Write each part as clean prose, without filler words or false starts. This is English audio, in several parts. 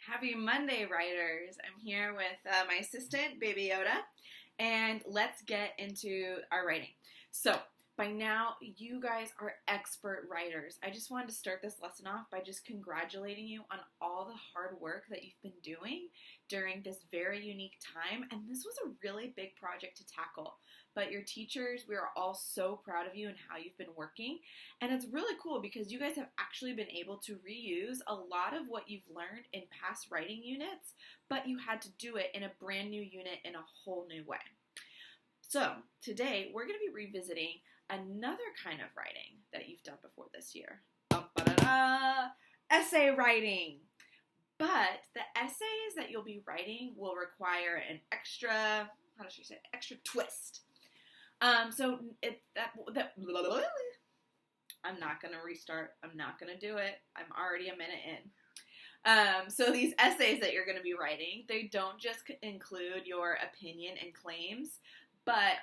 Happy Monday, writers. I'm here with my assistant, Baby Yoda, and let's get into our writing. So, by now, you guys are expert writers. I just wanted to start this lesson off by just congratulating you on all the hard work that you've been doing during this very unique time. And this was a really big project to tackle. But your teachers, we are all so proud of you and how you've been working. And it's really cool because you guys have actually been able to reuse a lot of what you've learned in past writing units, but you had to do it in a brand new unit in a whole new way. So today we're going to be revisiting another kind of writing that you've done before this year. Essay writing. But the essays that you'll be writing will require an extra, extra twist. I'm not going to restart. I'm not going to do it. I'm already a minute in. So these essays that you're going to be writing, they don't just include your opinion and claims,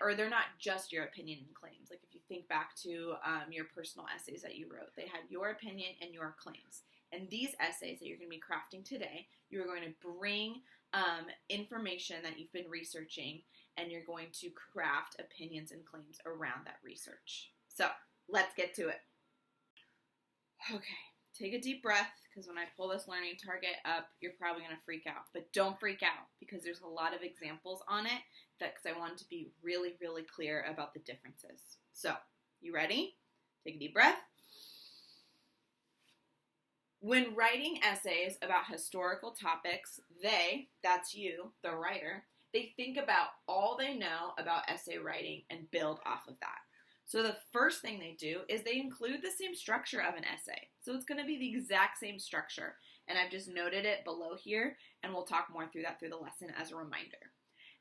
or they're not just your opinion and claims. Like if you think back to your personal essays that you wrote, they had your opinion and your claims. And these essays that you're going to be crafting today, you're going to bring information that you've been researching, and you're going to craft opinions and claims around that research. So let's get to it. Okay, take a deep breath, because when I pull this learning target up, you're probably going to freak out. But don't freak out, because there's a lot of examples on it because I wanted to be really, really clear about the differences. So, you ready? Take a deep breath. When writing essays about historical topics, that's you, the writer, they think about all they know about essay writing and build off of that. So the first thing they do is they include the same structure of an essay. So it's going to be the exact same structure. And I've just noted it below here, and we'll talk more through that through the lesson as a reminder.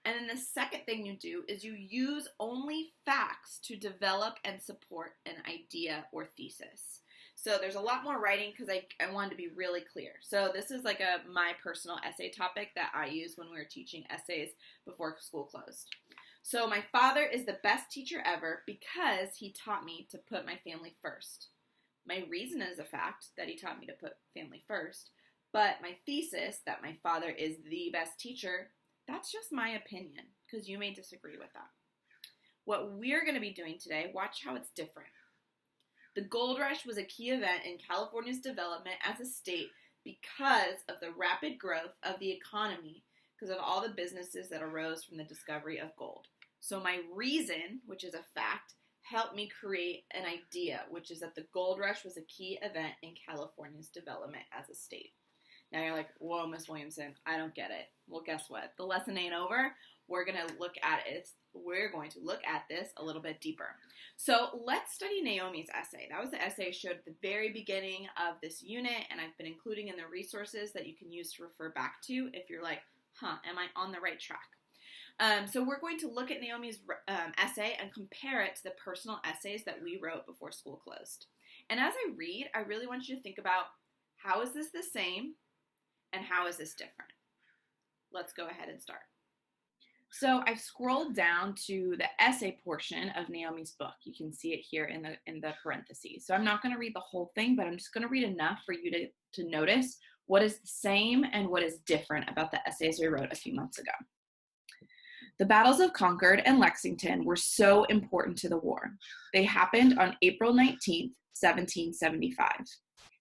And then the second thing you do is you use only facts to develop and support an idea or thesis. So there's a lot more writing because I wanted to be really clear. So this is like my personal essay topic that I used when we were teaching essays before school closed. So my father is the best teacher ever because he taught me to put my family first. My reason is a fact that he taught me to put family first, but my thesis that my father is the best teacher, that's just my opinion because you may disagree with that. What we're going to be doing today, watch how it's different. The gold rush was a key event in California's development as a state because of the rapid growth of the economy, because of all the businesses that arose from the discovery of gold. So my reason, which is a fact, helped me create an idea, which is that the gold rush was a key event in California's development as a state. Now you're like, whoa, Miss Williamson, I don't get it. Well, guess what? The lesson ain't over. We're going to look at this a little bit deeper. So let's study Naomi's essay. That was the essay I showed at the very beginning of this unit, and I've been including in the resources that you can use to refer back to if you're like, am I on the right track? So we're going to look at Naomi's essay and compare it to the personal essays that we wrote before school closed. And as I read, I really want you to think about, how is this the same and how is this different? Let's go ahead and start. So I've scrolled down to the essay portion of Naomi's book. You can see it here in the parentheses. So I'm not going to read the whole thing, but I'm just going to read enough for you to notice what is the same and what is different about the essays we wrote a few months ago. The battles of Concord and Lexington were so important to the war. They happened on April 19th, 1775.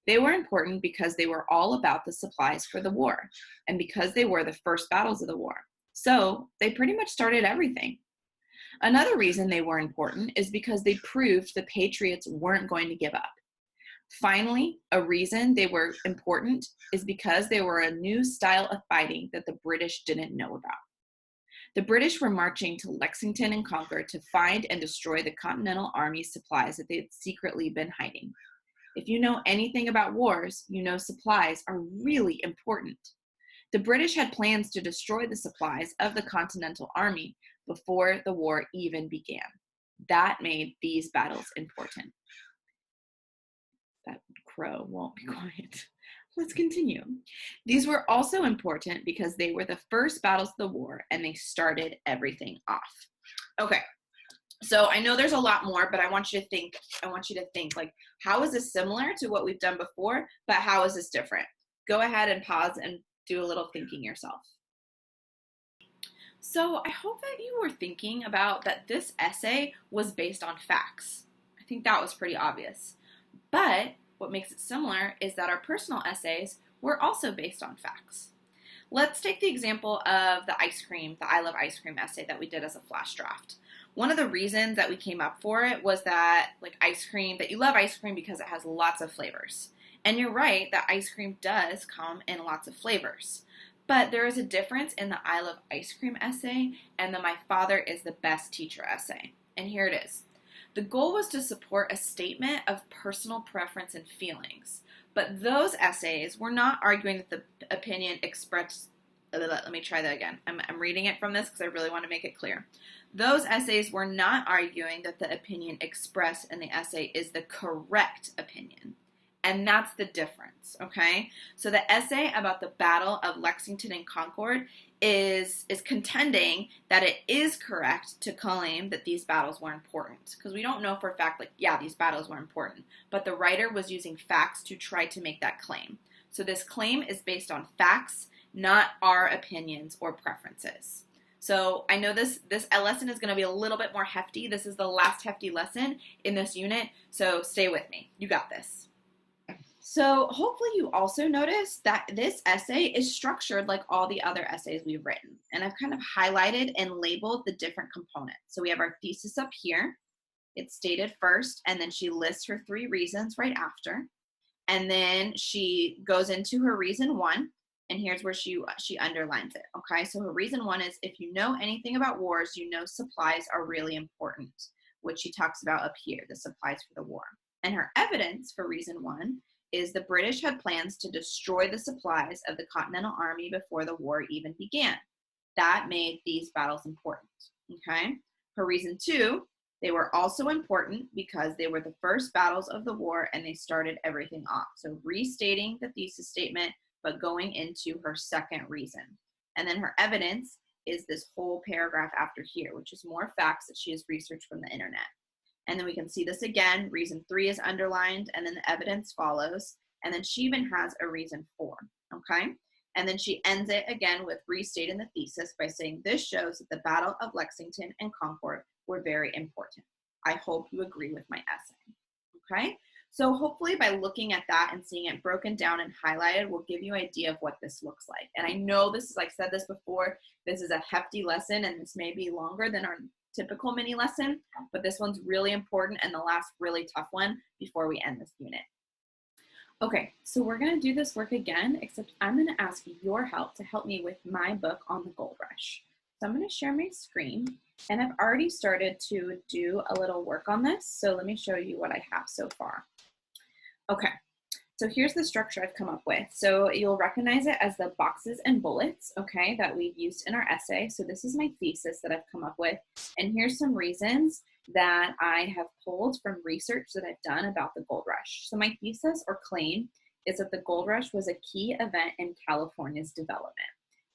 They were important because they were all about the supplies for the war, and because they were the first battles of the war. So they pretty much started everything. Another reason they were important is because they proved the Patriots weren't going to give up. Finally, a reason they were important is because they were a new style of fighting that the British didn't know about. The British were marching to Lexington and Concord to find and destroy the Continental Army's supplies that they had secretly been hiding. If you know anything about wars, you know supplies are really important. The British had plans to destroy the supplies of the Continental Army before the war even began. That made these battles important. That crow won't be quiet. Let's continue. These were also important because they were the first battles of the war and they started everything off. Okay, so I know there's a lot more, but I want you to think like, how is this similar to what we've done before, but how is this different? Go ahead and pause and do a little thinking yourself. So I hope that you were thinking about that this essay was based on facts. I think that was pretty obvious. But what makes it similar is that our personal essays were also based on facts. Let's take the example of the I love ice cream essay that we did as a flash draft. One of the reasons that we came up for it was that that you love ice cream because it has lots of flavors. And you're right that ice cream does come in lots of flavors. But there is a difference in the I love ice cream essay and the my father is the best teacher essay. And here it is. The goal was to support a statement of personal preference and feelings. But those essays were not arguing that the opinion expressed. Let me try that again. I'm reading it from this because I really want to make it clear. Those essays were not arguing that the opinion expressed in the essay is the correct opinion. And that's the difference, okay? So the essay about the Battle of Lexington and Concord is contending that it is correct to claim that these battles were important. Because we don't know for a fact, these battles were important. But the writer was using facts to try to make that claim. So this claim is based on facts, not our opinions or preferences. So I know this lesson is going to be a little bit more hefty. This is the last hefty lesson in this unit, so stay with me. You got this. So hopefully you also noticed that this essay is structured like all the other essays we've written. And I've kind of highlighted and labeled the different components. So we have our thesis up here. It's stated first, and then she lists her 3 reasons right after. And then she goes into her reason 1, and here's where she underlines it, okay? So her reason 1 is, if you know anything about wars, you know supplies are really important, which she talks about up here, the supplies for the war. And her evidence for reason 1 is the British had plans to destroy the supplies of the Continental Army before the war even began. That made these battles important, okay? For reason 2, they were also important because they were the first battles of the war and they started everything off. So restating the thesis statement, but going into her second reason. And then her evidence is this whole paragraph after here, which is more facts that she has researched from the internet. And then we can see this again. Reason 3 is underlined, and then the evidence follows. And then she even has a reason 4, okay? And then she ends it again with restating the thesis by saying, this shows that the Battle of Lexington and Concord were very important. I hope you agree with my essay, okay? So hopefully by looking at that and seeing it broken down and highlighted will give you an idea of what this looks like. And I know this is, like I said this before, this is a hefty lesson and this may be longer than our typical mini lesson, but this one's really important and the last really tough one before we end this unit. Okay, so we're gonna do this work again, except I'm gonna ask your help to help me with my book on the gold rush. So I'm gonna share my screen, and I've already started to do a little work on this, so let me show you what I have so far. Okay, so here's the structure I've come up with. So you'll recognize it as the boxes and bullets, okay, that we've used in our essay. So this is my thesis that I've come up with, and here's some reasons that I have pulled from research that I've done about the gold rush. So my thesis or claim is that the gold rush was a key event in California's development.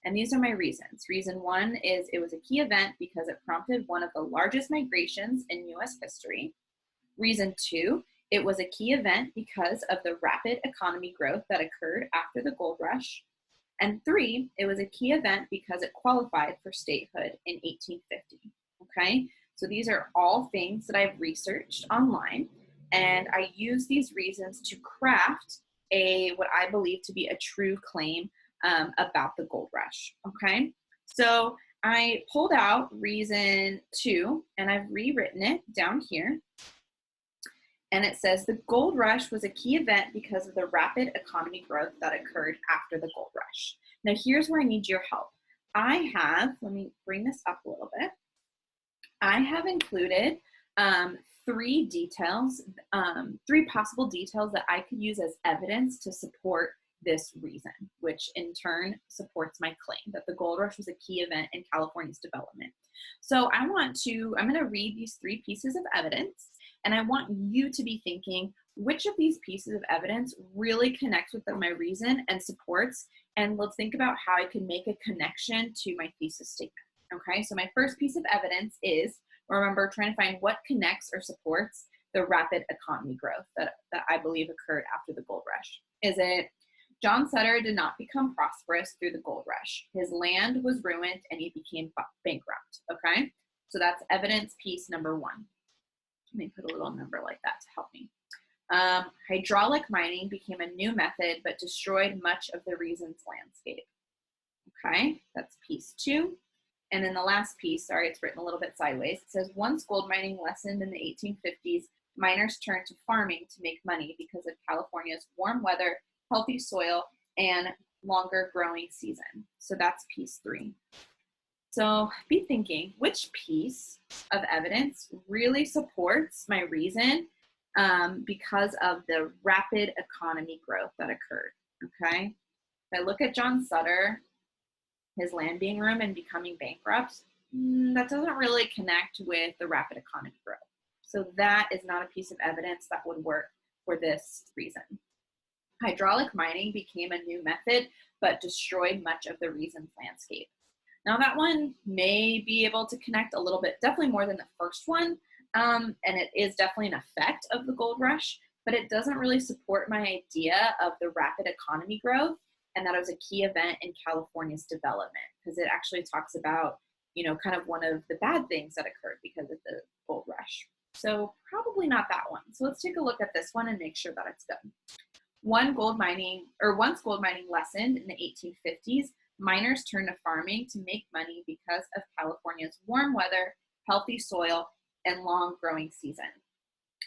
And these are my reasons. Reason 1 is it was a key event because it prompted one of the largest migrations in US history. Reason 2, it was a key event because of the rapid economy growth that occurred after the gold rush. And 3, it was a key event because it qualified for statehood in 1850, okay? So these are all things that I've researched online, and I use these reasons to craft what I believe to be a true claim about the gold rush, okay? So I pulled out reason 2, and I've rewritten it down here. And it says the gold rush was a key event because of the rapid economy growth that occurred after the gold rush. Now here's where I need your help. Let me bring this up a little bit. I have included 3 details, 3 possible details that I could use as evidence to support this reason, which in turn supports my claim that the gold rush was a key event in California's development. So I'm going to read these 3 pieces of evidence, and I want you to be thinking, which of these pieces of evidence really connects with my reason and supports, and let's think about how I can make a connection to my thesis statement. Okay, so my first piece of evidence is, remember, trying to find what connects or supports the rapid economy growth that I believe occurred after the gold rush. Is it John Sutter did not become prosperous through the gold rush. His land was ruined and he became bankrupt. Okay, so that's evidence piece number one. Let me put a little number like that to help me. Hydraulic mining became a new method but destroyed much of the region's landscape. Okay, that's piece two. And then the last piece, sorry, it's written a little bit sideways. It says, once gold mining lessened in the 1850s, miners turned to farming to make money because of California's warm weather, healthy soil, and longer growing season. So that's piece three. So be thinking, which piece of evidence really supports my reason because of the rapid economy growth that occurred, okay? If I look at John Sutter, his land being ruined and becoming bankrupt, that doesn't really connect with the rapid economy growth. So that is not a piece of evidence that would work for this reason. Hydraulic mining became a new method, but destroyed much of the region's landscape. Now that one may be able to connect a little bit, definitely more than the first one, and it is definitely an effect of the gold rush, but it doesn't really support my idea of the rapid economy growth and that it was a key event in California's development, because it actually talks about, kind of one of the bad things that occurred because of the gold rush. So probably not that one. So let's take a look at this one and make sure that it's good. Once gold mining lessened in the 1850s, miners turned to farming to make money because of California's warm weather, healthy soil, and long growing season.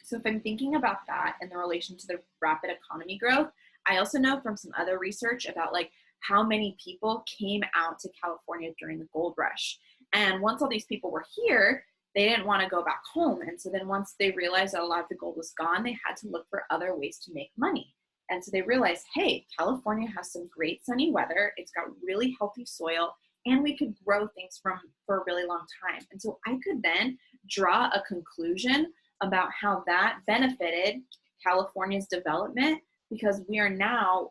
So if I'm thinking about that in the relation to the rapid economy growth, I also know from some other research about like how many people came out to California during the gold rush. And once all these people were here, they didn't want to go back home. And so then once they realized that a lot of the gold was gone, they had to look for other ways to make money. And so they realized, hey, California has some great sunny weather. It's got really healthy soil, and we could grow things for a really long time. And so I could then draw a conclusion about how that benefited California's development, because we are now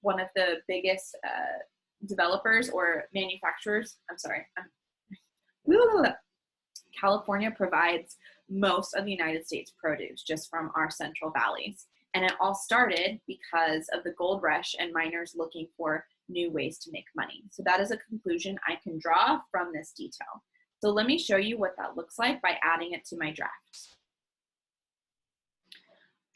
one of the biggest developers or manufacturers. California provides most of the United States produce just from our central valleys. And it all started because of the gold rush and miners looking for new ways to make money. So that is a conclusion I can draw from this detail. So let me show you what that looks like by adding it to my draft.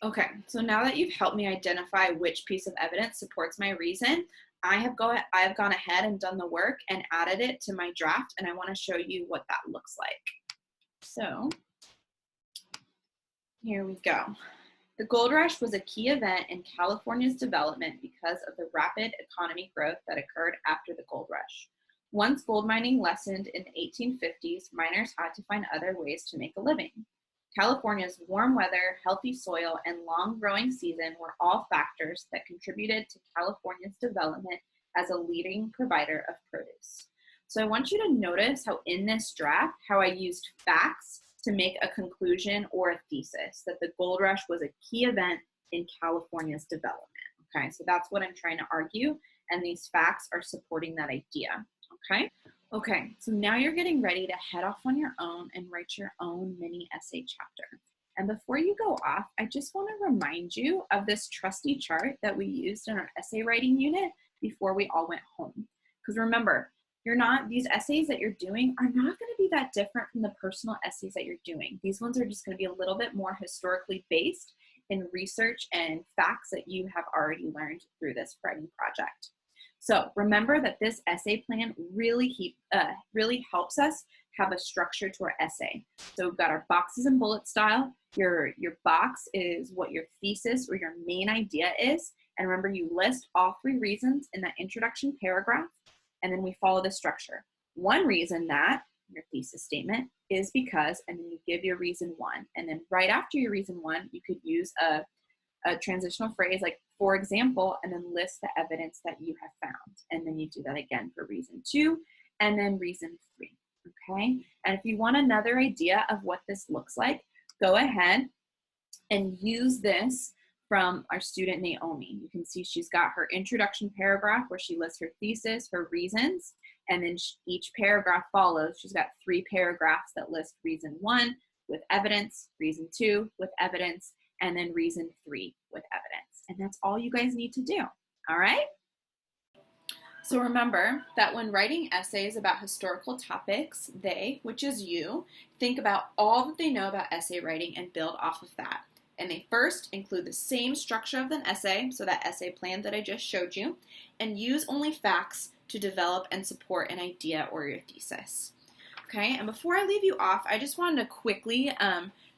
Okay, so now that you've helped me identify which piece of evidence supports my reason, I have gone ahead and done the work and added it to my draft, and I want to show you what that looks like. So here we go. The gold rush was a key event in California's development because of the rapid economy growth that occurred after the gold rush. Once gold mining lessened in the 1850s, miners had to find other ways to make a living. California's warm weather, healthy soil, and long growing season were all factors that contributed to California's development as a leading provider of produce. So I want you to notice how in this draft, how I used facts to make a conclusion or a thesis that the gold rush was a key event in California's development. Okay, so that's what I'm trying to argue, and these facts are supporting that idea. Okay, so now you're getting ready to head off on your own and write your own mini essay chapter. And before you go off, I just want to remind you of this trusty chart that we used in our essay writing unit before we all went home. Because remember, these essays that you're doing are not going to be that different from the personal essays that you're doing. These ones are just going to be a little bit more historically based in research and facts that you have already learned through this writing project. So remember that this essay plan really helps us have a structure to our essay. So we've got our boxes and bullet style. Your box is what your thesis or your main idea is. And remember, you list all three reasons in that introduction paragraph, and then we follow the structure. One reason that, your thesis statement, is because, and then you give your reason one. And then right after your reason one, you could use a transitional phrase like, for example, and then list the evidence that you have found. And then you do that again for reason two, and then reason three, okay? And if you want another idea of what this looks like, go ahead and use this from our student Naomi. You can see she's got her introduction paragraph where she lists her thesis, her reasons, and then each paragraph follows. She's got 3 paragraphs that list reason 1 with evidence, reason 2 with evidence, and then reason 3 with evidence. And that's all you guys need to do. All right? So remember that when writing essays about historical topics, they, which is you, think about all that they know about essay writing and build off of that. And they first include the same structure of an essay, so that essay plan that I just showed you, and use only facts to develop and support an idea or your thesis. Okay, and before I leave you off, I just wanted to quickly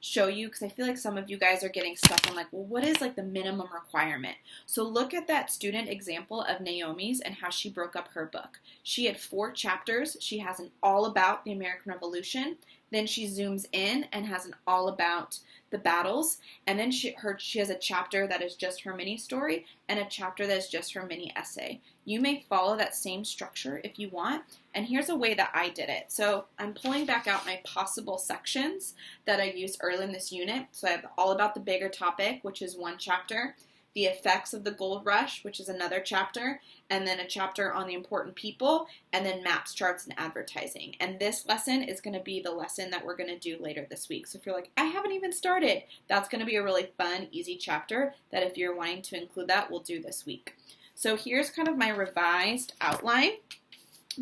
show you, because I feel like some of you guys are getting stuck on like, well, what is like the minimum requirement? So look at that student example of Naomi's and how she broke up her book. She had 4 chapters. She has an all about the American Revolution. Then she zooms in and has an all about the battles. And then she has a chapter that is just her mini story and a chapter that is just her mini essay. You may follow that same structure if you want. And here's a way that I did it. So I'm pulling back out my possible sections that I used early in this unit. So I have all about the bigger topic, which is 1 chapter, the effects of the gold rush, which is another chapter, and then a chapter on the important people, and then maps, charts, and advertising. And this lesson is going to be the lesson that we're going to do later this week. So if you're like, I haven't even started, that's going to be a really fun, easy chapter that if you're wanting to include that, we'll do this week. So here's kind of my revised outline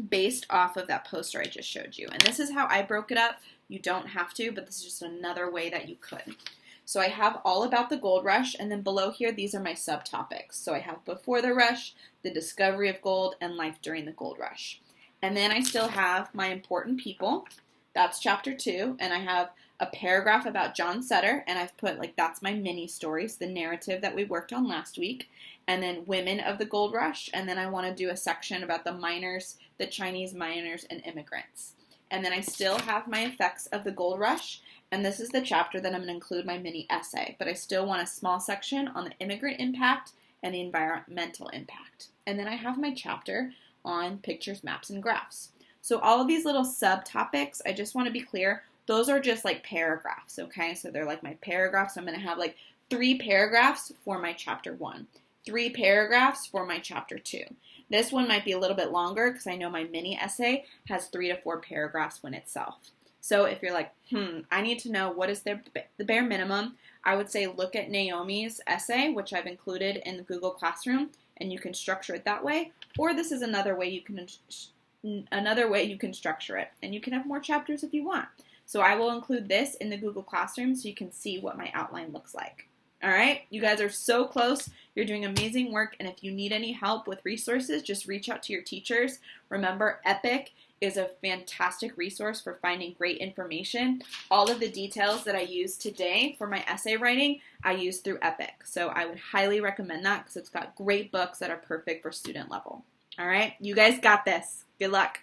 based off of that poster I just showed you. And this is how I broke it up. You don't have to, but this is just another way that you could. So I have all about the gold rush, and then below here, these are my subtopics. So I have before the rush, the discovery of gold, and life during the gold rush. And then I still have my important people. That's chapter 2, and I have a paragraph about John Sutter, and I've put like that's my mini stories, the narrative that we worked on last week, and then women of the gold rush, and then I want to do a section about the miners, the Chinese miners, and immigrants. And then I still have my effects of the gold rush, and this is the chapter that I'm going to include my mini essay, but I still want a small section on the immigrant impact and the environmental impact. And then I have my chapter on pictures, maps, and graphs. So all of these little subtopics, I just want to be clear, those are just like paragraphs, okay? So they're like my paragraphs. I'm going to have like 3 paragraphs for my chapter 1, 3 paragraphs for my chapter 2. This one might be a little bit longer because I know my mini essay has 3 to 4 paragraphs when itself. So if you're like, I need to know what is the bare minimum, I would say look at Naomi's essay, which I've included in the Google Classroom, and you can structure it that way. Or this is another way you can structure it, and you can have more chapters if you want. So I will include this in the Google Classroom so you can see what my outline looks like. All right, you guys are so close. You're doing amazing work, and if you need any help with resources, just reach out to your teachers. Remember, Epic is a fantastic resource for finding great information. All of the details that I used today for my essay writing, I used through Epic. So I would highly recommend that because it's got great books that are perfect for student level. All right, you guys got this. Good luck.